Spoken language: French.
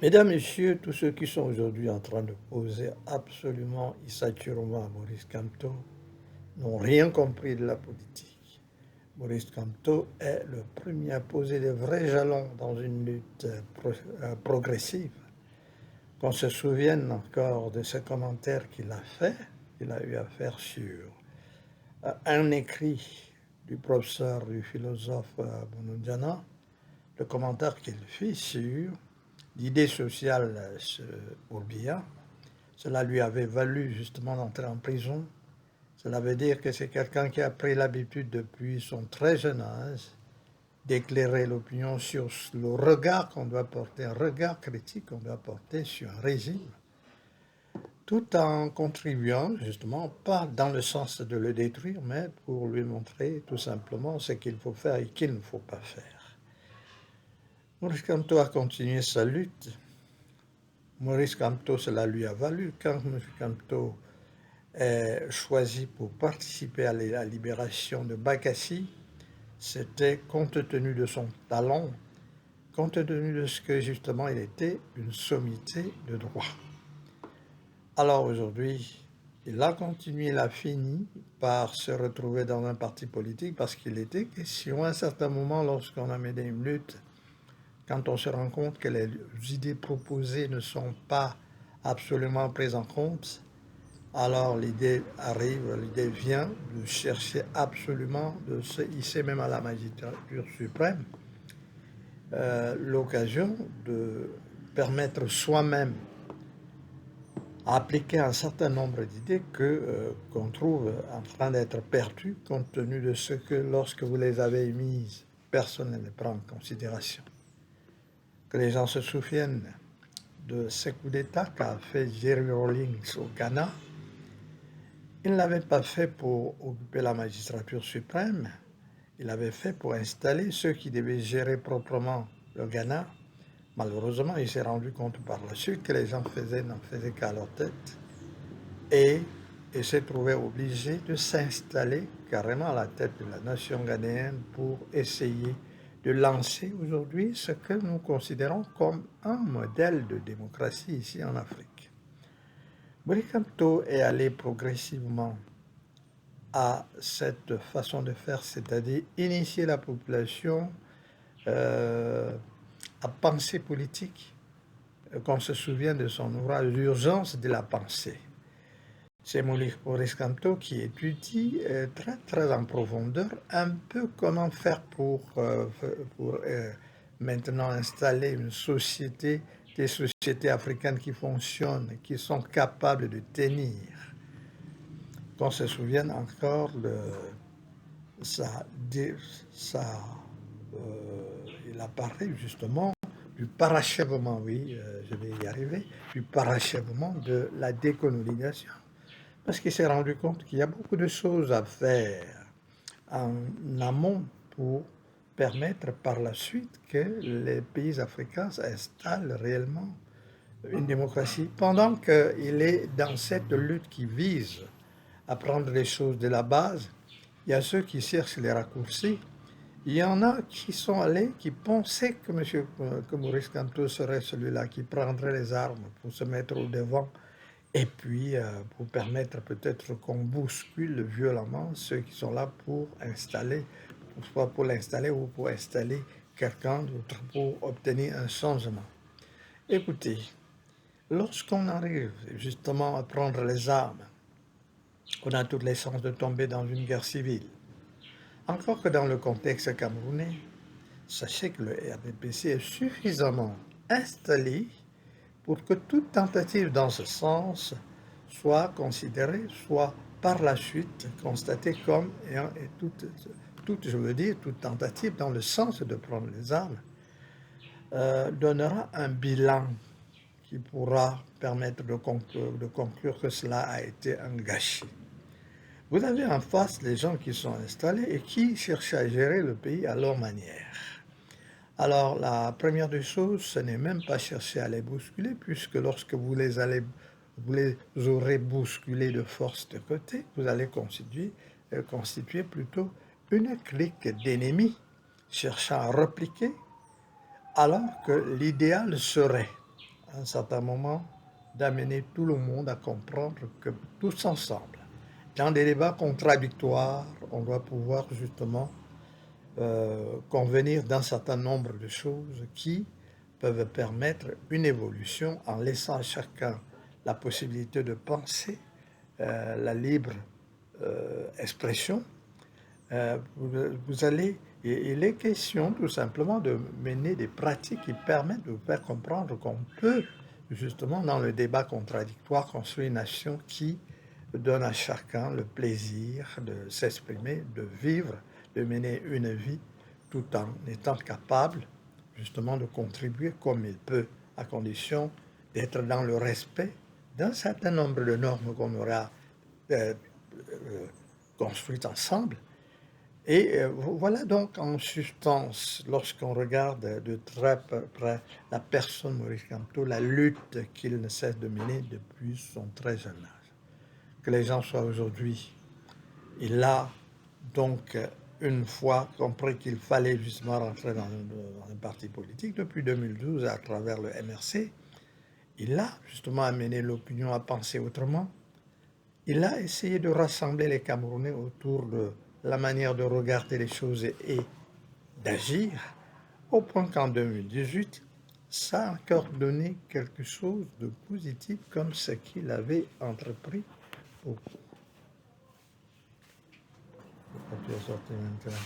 Mesdames, Messieurs, tous ceux qui sont aujourd'hui en train de poser absolument insaturément à Maurice Kamto n'ont rien compris de la politique. Maurice Kamto est le premier à poser de vrais jalons dans une lutte progressive. Qu'on se souvienne encore de ce commentaire qu'il a fait, qu'il a eu à faire sur un écrit du professeur, du philosophe Bounodiana, le commentaire qu'il fit sur l'idée sociale Ourbia. Cela lui avait valu justement d'entrer en prison. Cela veut dire que c'est quelqu'un qui a pris l'habitude depuis son très jeune âge d'éclairer l'opinion sur le regard qu'on doit porter, un regard critique qu'on doit porter sur un régime, tout en contribuant justement, pas dans le sens de le détruire, mais pour lui montrer tout simplement ce qu'il faut faire et qu'il ne faut pas faire. Maurice Kamto a continué sa lutte. Maurice Kamto, cela lui a valu. Quand M. Kamto est choisi pour participer à la libération de Bakassi, c'était compte tenu de son talent, compte tenu de ce que justement il était une sommité de droit. Alors aujourd'hui, il a continué, il a fini par se retrouver dans un parti politique parce qu'il était question à un certain moment, lorsqu'on a mené une lutte, quand on se rend compte que les idées proposées ne sont pas absolument prises en compte, alors l'idée arrive, l'idée vient de chercher absolument, de se hisser même à la magistrature suprême, l'occasion de permettre soi-même à appliquer un certain nombre d'idées qu'on trouve en train d'être perdues compte tenu de ce que lorsque vous les avez émises, personne ne les prend en considération. Que les gens se souviennent de ce coup d'État qu'a fait Jerry Rawlings au Ghana. Il ne l'avait pas fait pour occuper la magistrature suprême, il l'avait fait pour installer ceux qui devaient gérer proprement le Ghana. Malheureusement, il s'est rendu compte par la suite que les gens n'en faisaient qu'à leur tête et il s'est trouvé obligé de s'installer carrément à la tête de la nation ghanéenne pour essayer de lancer aujourd'hui ce que nous considérons comme un modèle de démocratie ici en Afrique. Maurice Kamto est allé progressivement à cette façon de faire, c'est-à-dire initier la population à penser politique, qu'on se souvient de son ouvrage «L'urgence de la pensée». C'est Maurice Kamto qui étudie très en profondeur un peu comment faire pour maintenant installer une société, des sociétés africaines qui fonctionnent, qui sont capables de tenir. Qu'on se souvienne encore de il apparaît justement du parachèvement, oui, je vais y arriver, du parachèvement de la décolonisation. Parce qu'il s'est rendu compte qu'il y a beaucoup de choses à faire en amont pour permettre par la suite que les pays africains installent réellement une démocratie, pendant qu'il est dans cette lutte qui vise à prendre les choses de la base. Il y a ceux qui cherchent les raccourcis. Il y en a qui sont allés, qui pensaient que Maurice Kamto serait celui-là qui prendrait les armes pour se mettre au devant et puis pour permettre peut-être qu'on bouscule violemment ceux qui sont là pour installer, soit pour l'installer ou pour installer quelqu'un d'autre pour obtenir un changement. Écoutez, lorsqu'on arrive justement à prendre les armes, on a toutes les chances de tomber dans une guerre civile. Encore que dans le contexte camerounais, sachez que le RDPC est suffisamment installé pour que toute tentative dans ce sens soit considérée, soit par la suite constatée comme ayant, et toute tentative dans le sens de prendre les armes, donnera un bilan qui pourra permettre de conclure que cela a été un gâchis. Vous avez en face les gens qui sont installés et qui cherchent à gérer le pays à leur manière. Alors, la première des choses, ce n'est même pas chercher à les bousculer, puisque lorsque vous les aurez bousculés de force de côté, vous allez constituer plutôt une clique d'ennemis cherchant à repliquer, alors que l'idéal serait à un certain moment, d'amener tout le monde à comprendre que tous ensemble, dans des débats contradictoires, on doit pouvoir justement convenir d'un certain nombre de choses qui peuvent permettre une évolution en laissant à chacun la possibilité de penser, la libre expression. Vous allez, il est question tout simplement de mener des pratiques qui permettent de vous faire comprendre qu'on peut, justement, dans le débat contradictoire, construire une nation qui donne à chacun le plaisir de s'exprimer, de vivre, de mener une vie tout en étant capable, justement, de contribuer comme il peut, à condition d'être dans le respect d'un certain nombre de normes qu'on aura construites ensemble. Et voilà donc en substance, lorsqu'on regarde de très près la personne Maurice Kamto, la lutte qu'il ne cesse de mener depuis son très jeune âge. Que les gens soient aujourd'hui, il a donc une fois compris qu'il fallait justement rentrer dans un parti politique depuis 2012 à travers le MRC. Il a justement amené l'opinion à penser autrement. Il a essayé de rassembler les Camerounais autour de la manière de regarder les choses et d'agir, au point qu'en 2018, ça a encore donné quelque chose de positif comme ce qu'il avait entrepris au... Tu es sorti maintenant.